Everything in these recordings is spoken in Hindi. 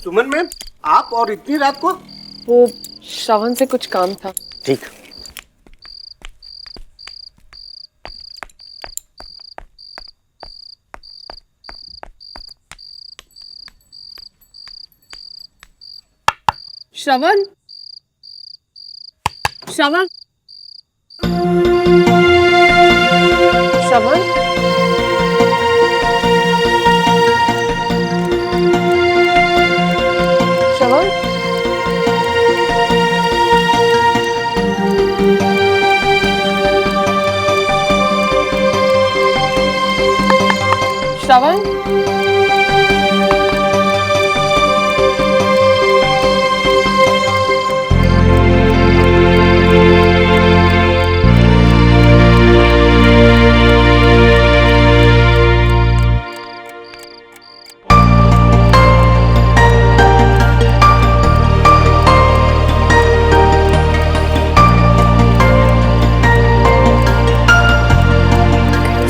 सुमन मैम, आप और इतनी रात को? वो श्रवण से कुछ काम था। ठीक। श्रवण, श्रवण, श्रवण, श्रवण, श्रवण,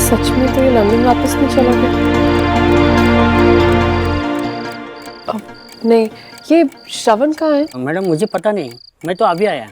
सच में तो ये लंदन वापस नहीं चला गया? नहीं, ये श्रवण कहाँ है? मैडम मुझे पता नहीं, मैं तो अभी आया।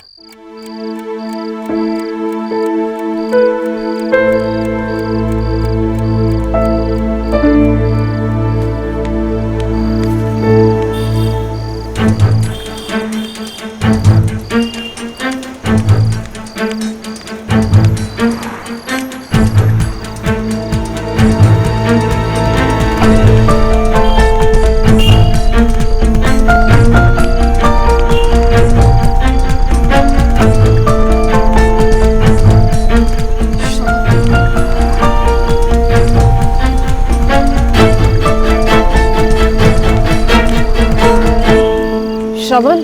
श्रवण,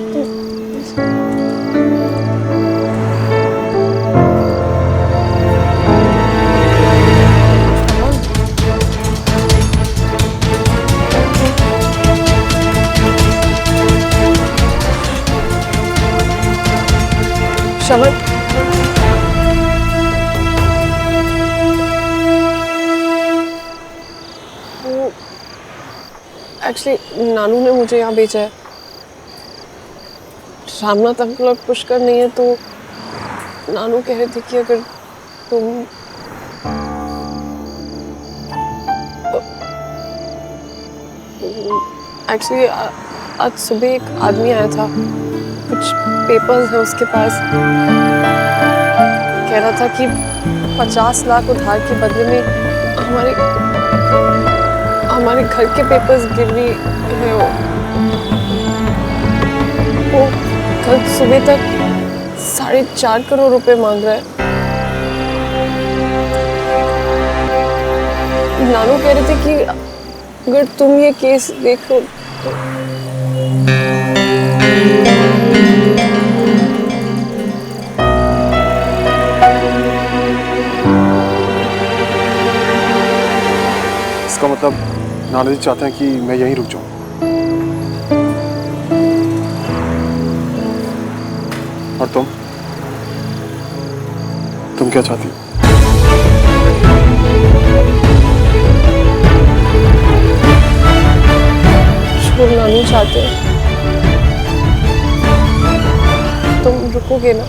श्रवण, वो एक्चुअली नानू ने मुझे यहाँ भेजा है। रामनाथ अंकल और पुष्कर नहीं है तो नानू कह रहे थे कि अगर तुम एक्चुअली आज सुबह एक आदमी आया था, कुछ पेपर्स है उसके पास, कह रहा था कि 50 लाख उधार के बदले में हमारे घर के पेपर्स गिरवी है। वो कल सुबह तक 4.5 करोड़ रुपए मांग रहा है। नानू कह रहे थे कि अगर तुम ये केस देखो तो इसका मतलब नाना जी चाहते हैं कि मैं यहीं रुक जाऊं। और तुम क्या चाहती हो? छोड़ना नहीं चाहते, तुम रुकोगे ना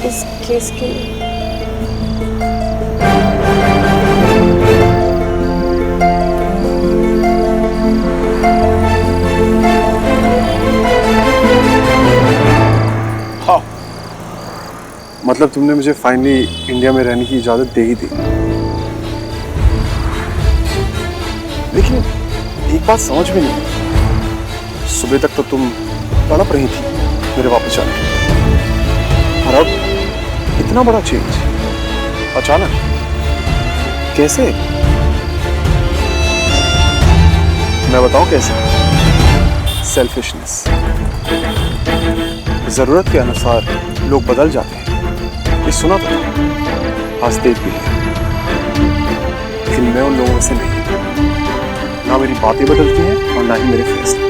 इस केस के लिए? हाँ, मतलब तुमने मुझे फाइनली इंडिया में रहने की इजाजत दे ही दी। लेकिन एक बात समझ में नहीं, सुबह तक तो तुम तड़प रही थी मेरे वापस जाने की, और अब इतना बड़ा चेंज अचानक कैसे? मैं बताऊं कैसे? सेल्फिशनेस। जरूरत के अनुसार लोग बदल जाते हैं, ये सुना था, आज देख भी लिया। लेकिन मैं उन लोगों से नहीं, ना मेरी बातें बदलती हैं और ना ही मेरे फैसले।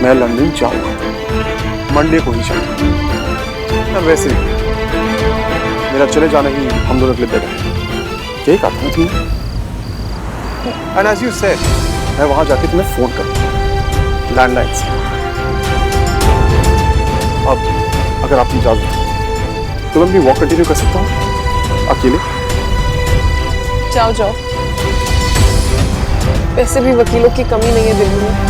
मैं लंदन जाऊंगा, मंडे को ही जाऊंगा। वैसे मेरा चले जाना ही हम दोनों के लिए बेटर है। यही कहा था ना तुमने? एंड एज यू सेड, मैं वहां जाके तुम्हें फोन करूंगा। लैंडलाइन से। अब अगर आपकी इजाजत हो तो मैं अपनी वॉक कंटिन्यू कर सकता हूँ अकेले? जाओ जाओ, वैसे भी वकीलों की कमी नहीं है दिल्ली में।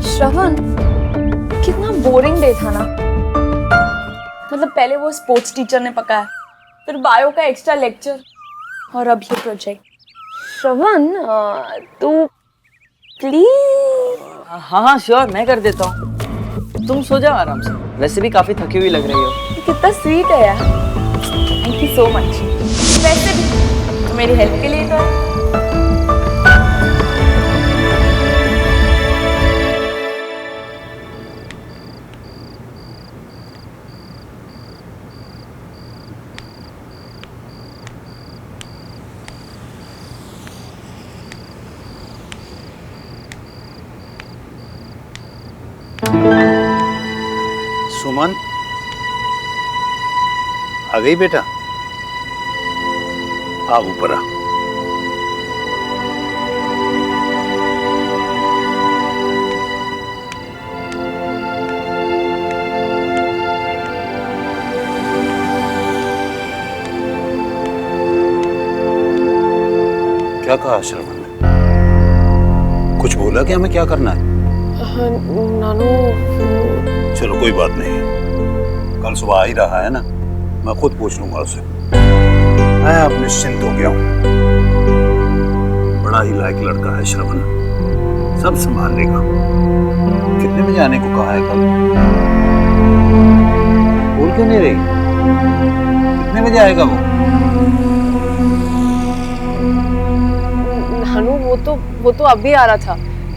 श्रवण, कितना बोरिंग डे था ना। मतलब पहले वो स्पोर्ट्स टीचर ने पकाया, फिर बायो का एक्स्ट्रा लेक्चर और अब ये प्रोजेक्ट। श्रवण, तू प्लीज। हाँ हाँ श्योर, मैं कर देता हूँ। तुम सो जाओ आराम से, वैसे भी काफी थकी हुई लग रही हो। कितना स्वीट है यार, थैंक यू सो मच। वैसे भी तो मेरी हेल्प के लिए तो है। सुमन, आ गई बेटा? आ ऊपर आ। क्या कहा श्रवण ने? कुछ बोला कि हमें क्या करना है? हाँ, नानू चलो कोई बात नहीं, कल सुबह आ ही रहा है ना, मैं खुद पूछ लूंगा उसे। मैं अब निश्चिंत हो गया हूँ। बड़ा ही लायक लड़का है श्रवण, सब संभाल लेगा। कितने बजे आने को कहा है कल? बोल क्यों नहीं रही? कितने बजे आएगा वो? नानू वो तो अभी आ रहा था,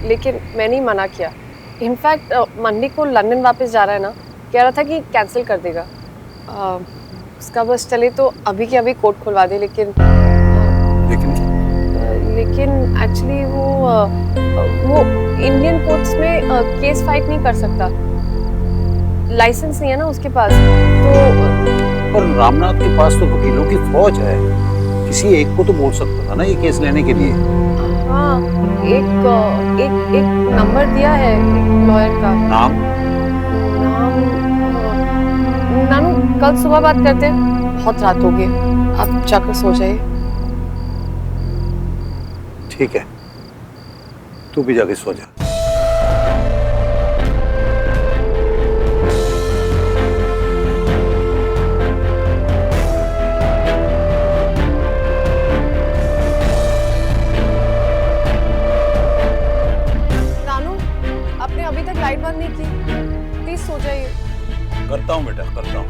लेकिन मैंने ही मना किया। इनफैक्ट मंडे को लंदन वापस जा रहा है ना, कह रहा था कि कैंसिल कर देगा। उसका बस चले तो अभी के अभी कोर्ट खुलवा दे, लेकिन एक्चुअली वो इंडियन कोर्ट्स में केस फाइट नहीं कर सकता, लाइसेंस नहीं है ना उसके पास। तो पर रामनाथ के पास तो वकीलों की फौज है, किसी एक को तो बोल सकता था ना ये केस लेने के लिए। हाँ, एक नंबर दिया है लॉयर का। नाम? नानू कल सुबह बात करते हैं, बहुत रात हो गई, आप जाकर सो जाइए। ठीक है, तू भी जाके सो जा। नानू, आपने अभी तक लाइट बंद नहीं की, प्लीज सो जाइए। करता हूँ बेटा, करता हूँ।